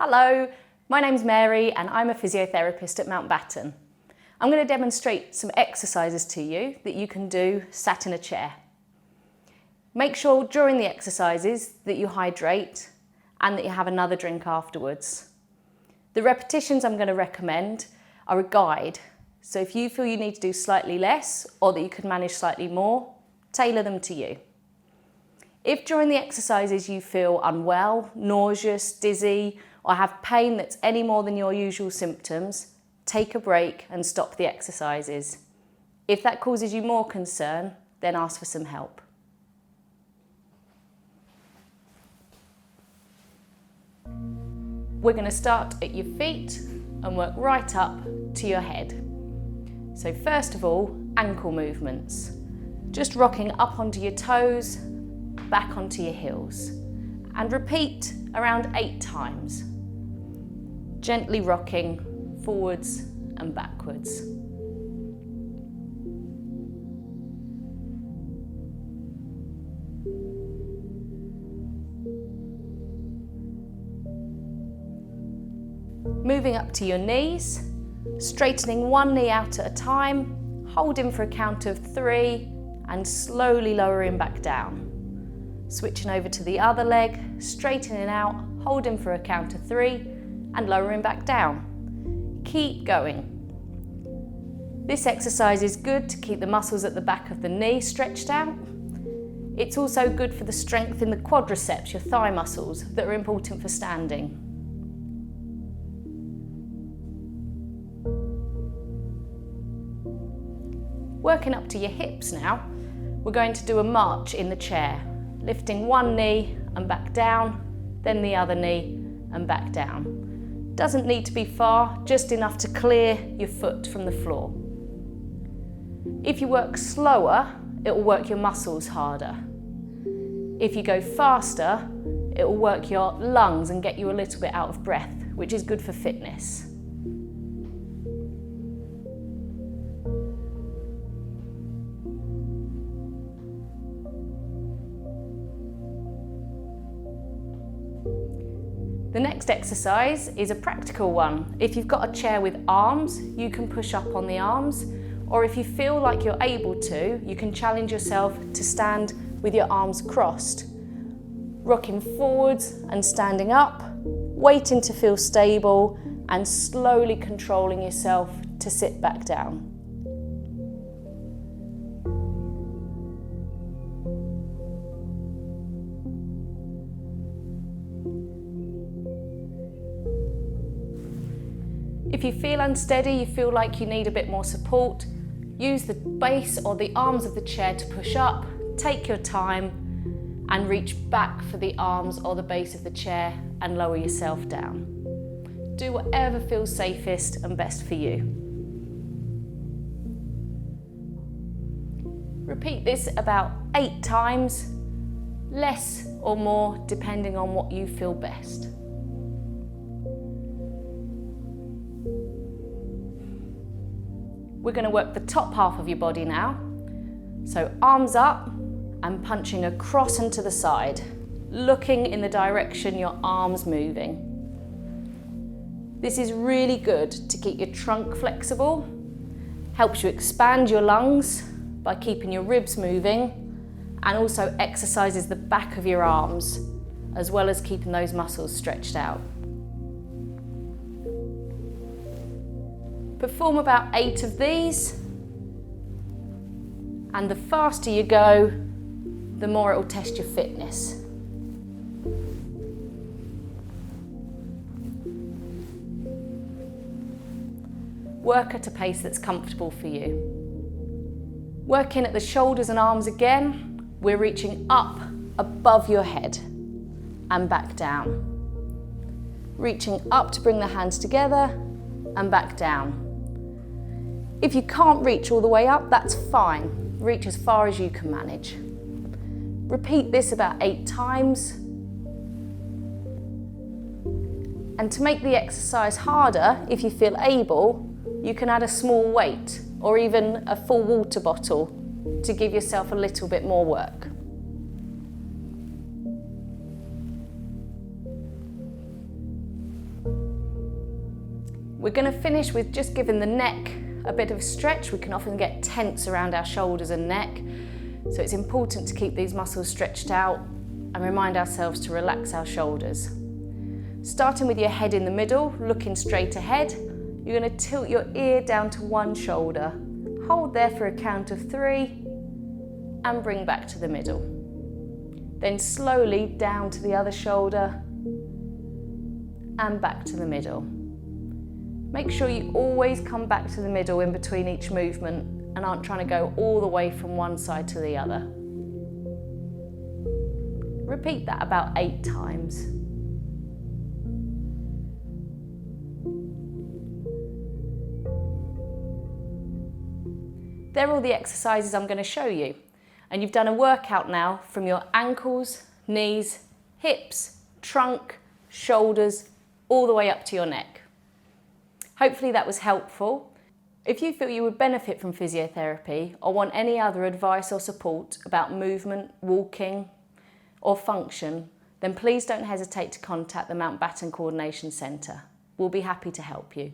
Hello, my name's Mary and I'm a physiotherapist at Mountbatten. I'm going to demonstrate some exercises to you that you can do sat in a chair. Make sure during the exercises that you hydrate and that you have another drink afterwards. The repetitions I'm going to recommend are a guide, so if you feel you need to do slightly less or that you could manage slightly more, tailor them to you. If during the exercises you feel unwell, nauseous, dizzy, or have pain that's any more than your usual symptoms, take a break and stop the exercises. If that causes you more concern, then ask for some help. We're going to start at your feet and work right up to your head. So first of all, ankle movements. Just rocking up onto your toes, back onto your heels. And repeat around 8 times. Gently rocking forwards and backwards. Moving up to your knees, straightening one knee out at a time, holding for a count of 3 and slowly lowering back down. Switching over to the other leg, straightening out, holding for a count of 3 and lowering back down. Keep going. This exercise is good to keep the muscles at the back of the knee stretched out. It's also good for the strength in the quadriceps, your thigh muscles, that are important for standing. Working up to your hips now, we're going to do a march in the chair, lifting one knee and back down, then the other knee and back down. Doesn't need to be far, just enough to clear your foot from the floor. If you work slower, it will work your muscles harder. If you go faster, it will work your lungs and get you a little bit out of breath, which is good for fitness. The next exercise is a practical one. If you've got a chair with arms, you can push up on the arms, or if you feel like you're able to, you can challenge yourself to stand with your arms crossed. Rocking forwards and standing up, waiting to feel stable and slowly controlling yourself to sit back down. If you feel unsteady, you feel like you need a bit more support, use the base or the arms of the chair to push up, take your time and reach back for the arms or the base of the chair and lower yourself down. Do whatever feels safest and best for you. Repeat this about 8 times, less or more depending on what you feel best. We're going to work the top half of your body now. So arms up and punching across and to the side, looking in the direction your arm's moving. This is really good to keep your trunk flexible, helps you expand your lungs by keeping your ribs moving, and also exercises the back of your arms, as well as keeping those muscles stretched out. Perform about 8 of these, and the faster you go, the more it will test your fitness. Work at a pace that's comfortable for you. Working at the shoulders and arms again, we're reaching up above your head and back down. Reaching up to bring the hands together and back down. If you can't reach all the way up, that's fine. Reach as far as you can manage. Repeat this about 8 times. And to make the exercise harder, if you feel able, you can add a small weight or even a full water bottle to give yourself a little bit more work. We're going to finish with just giving the neck a bit of a stretch. We can often get tense around our shoulders and neck, so it's important to keep these muscles stretched out and remind ourselves to relax our shoulders. Starting with your head in the middle, looking straight ahead, you're going to tilt your ear down to one shoulder. Hold there for a count of 3 and bring back to the middle. Then slowly down to the other shoulder and back to the middle. Make sure you always come back to the middle in between each movement and aren't trying to go all the way from one side to the other. Repeat that about 8 times. They're all the exercises I'm going to show you. And you've done a workout now from your ankles, knees, hips, trunk, shoulders, all the way up to your neck. Hopefully that was helpful. If you feel you would benefit from physiotherapy or want any other advice or support about movement, walking or function, then please don't hesitate to contact the Mountbatten Coordination Centre. We'll be happy to help you.